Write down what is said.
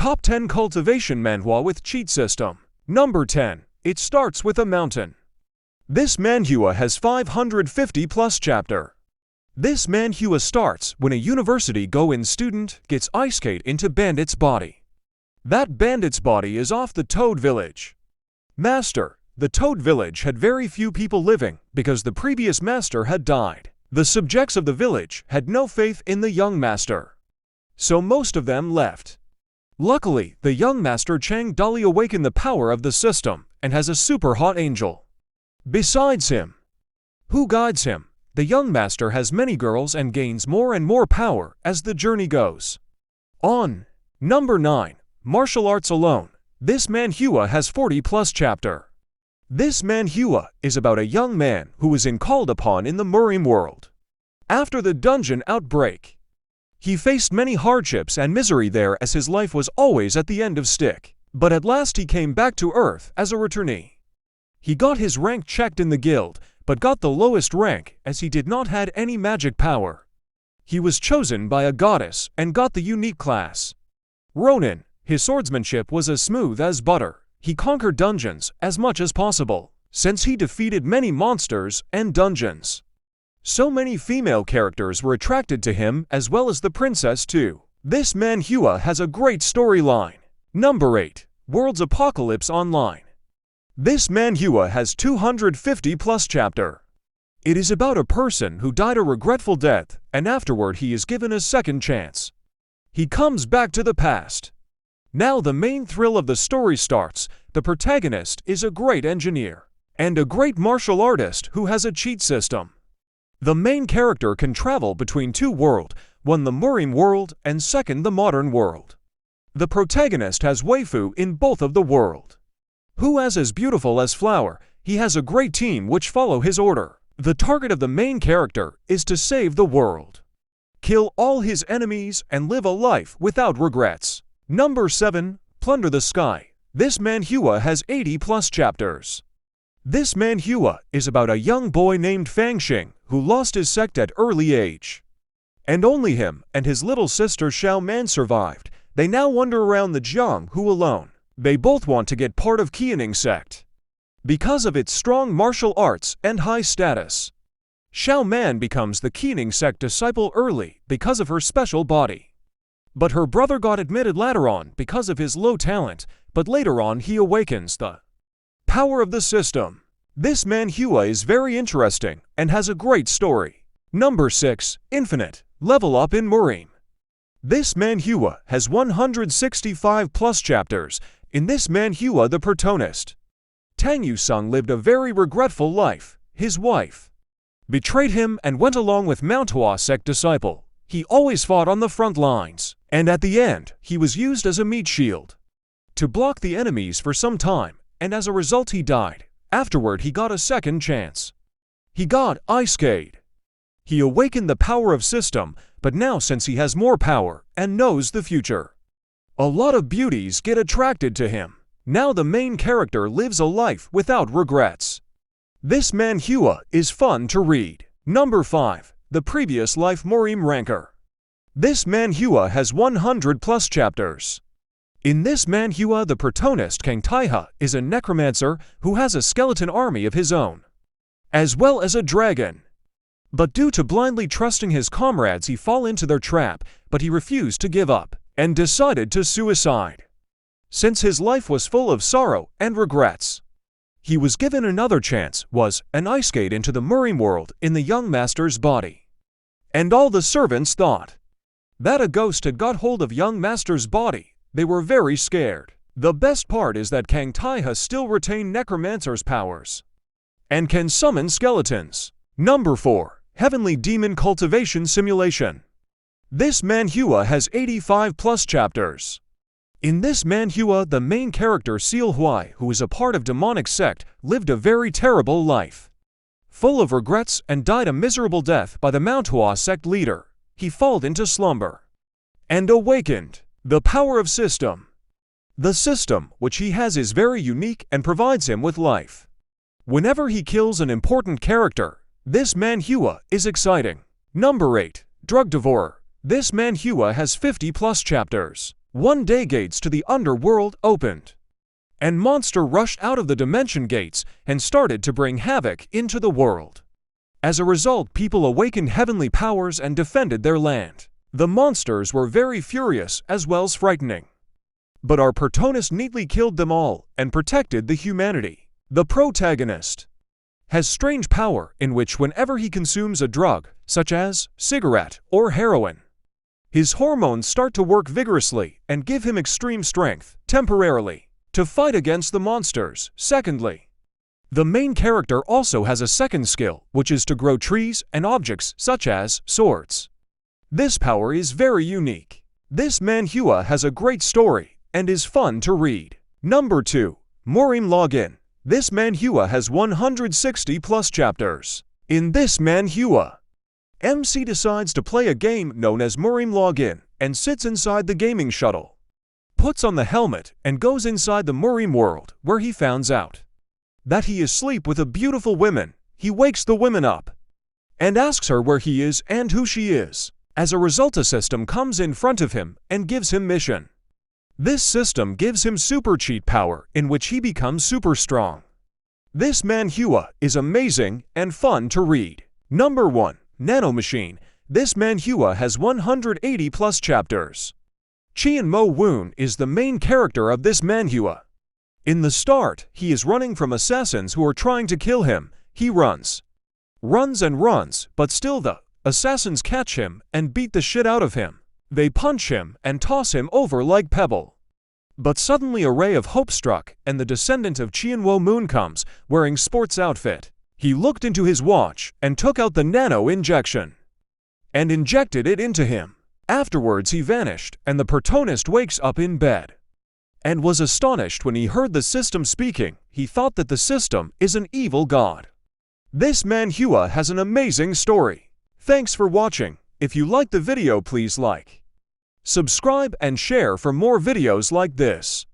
Top 10 Cultivation Manhua with Cheat System. Number 10. It starts with a mountain. This Manhua has 550 plus chapter. This Manhua starts when a university-going student gets ice skate into bandit's body. That bandit's body is off the Toad Village. Master. The Toad Village had very few people living because the previous master had died. The subjects of the village had no faith in the young master, so most of them left. Luckily, the young master Chang Dali awakened the power of the system and has a super hot angel besides him, who guides him. The young master has many girls and gains more and more power as the journey goes on. Number 9. Martial arts alone. This Manhua has 40 plus chapter. This Manhua is about a young man who was called upon in the Morim world. After the dungeon outbreak, he faced many hardships and misery there as his life was always at the end of stick. But at last he came back to Earth as a returnee. He got his rank checked in the guild, but got the lowest rank as he did not had any magic power. He was chosen by a goddess and got the unique class Ronin. His swordsmanship was as smooth as butter. He conquered dungeons as much as possible, since he defeated many monsters and dungeons. So many female characters were attracted to him as well as the princess too. This Manhua has a great storyline. Number 8. World's Apocalypse Online. This Manhua has 250 plus chapter. It is about a person who died a regretful death and afterward he is given a second chance. He comes back to the past. Now the main thrill of the story starts. The protagonist is a great engineer and a great martial artist who has a cheat system. The main character can travel between two worlds, one the Morim world and second the modern world. The protagonist has waifu in both of the world, who is as beautiful as flower. He has a great team which follow his order. The target of the main character is to save the world, kill all his enemies and live a life without regrets. Number 7. Plunder the Sky. This Manhua has 80 plus chapters. This Manhua is about a young boy named Fangxing who lost his sect at early age. And only him and his little sister Xiao Man survived. They now wander around the Jianghu alone. They both want to get part of Qianing sect because of its strong martial arts and high status. Xiao Man becomes the Qianing sect disciple early because of her special body. But her brother got admitted later on because of his low talent, but later on he awakens the power of the system. This Manhua is very interesting and has a great story. Number 6. Infinite. Level up in Morim. This Manhua has 165 plus chapters. In this Manhua the protagonist, Tang Yusung, lived a very regretful life. His wife betrayed him and went along with Manhua sect disciple. He always fought on the front lines, and at the end, he was used as a meat shield to block the enemies for some time, and as a result he died. Afterward he got a second chance. He got ice skate. He awakened the power of system, but now since he has more power and knows the future, a lot of beauties get attracted to him. Now the main character lives a life without regrets. This Manhua is fun to read. Number 5. The Previous Life Morim Ranker. This Manhua has 100 plus chapters. In this Manhua the protagonist Kang Taiha is a necromancer who has a skeleton army of his own, as well as a dragon. But due to blindly trusting his comrades he fall into their trap, but he refused to give up and decided to suicide. Since his life was full of sorrow and regrets, he was given another chance, was an ice skate into the Morim world in the young master's body. And all the servants thought that a ghost had got hold of young master's body. They were very scared. The best part is that Kang Taiha still retained necromancer's powers and can summon skeletons. Number 4. Heavenly Demon Cultivation Simulation. This Manhua has 85 plus chapters. In this Manhua, the main character Seal Huai, who is a part of demonic sect, lived a very terrible life, full of regrets, and died a miserable death by the Manhua sect leader. He fell into slumber and awakened the power of system. The system which he has is very unique and provides him with life. Whenever he kills an important character, this Manhua is exciting. Number 8. Drug Devor. This Manhua has 50 plus chapters. One day gates to the underworld opened, and monster rushed out of the dimension gates and started to bring havoc into the world. As a result, people awakened heavenly powers and defended their land. The monsters were very furious as well as frightening, but our protagonist neatly killed them all and protected the humanity. The protagonist has strange power in which whenever he consumes a drug, such as cigarette or heroin, his hormones start to work vigorously and give him extreme strength, temporarily, to fight against the monsters. Secondly, the main character also has a second skill, which is to grow trees and objects such as swords. This power is very unique. This manhua has a great story and is fun to read. Number 2. Morim Login. This manhua has 160 plus chapters. In this manhua, MC decides to play a game known as Morim Login and sits inside the gaming shuttle, puts on the helmet and goes inside the Morim world, where he finds out that he is asleep with a beautiful woman. He wakes the woman up and asks her where he is and who she is. As a result, a system comes in front of him and gives him mission. This system gives him super cheat power in which he becomes super strong. This manhua is amazing and fun to read. Number 1. Nanom Machine. This manhua has 180 plus chapters. Chien Mo Woon is the main character of this manhua. In the start, he is running from assassins who are trying to kill him. He runs and runs, but still the assassins catch him and beat the shit out of him. They punch him and toss him over like pebble. But suddenly a ray of hope struck, and the descendant of Chien Mo Moon comes, wearing sports outfit. He looked into his watch and took out the nano injection and injected it into him. Afterwards he vanished, and the protagonist wakes up in bed and was astonished when he heard the system speaking. He thought that the system is an evil god. This manhua has an amazing story. Thanks for watching. If you liked the video, please like, subscribe and share for more videos like this.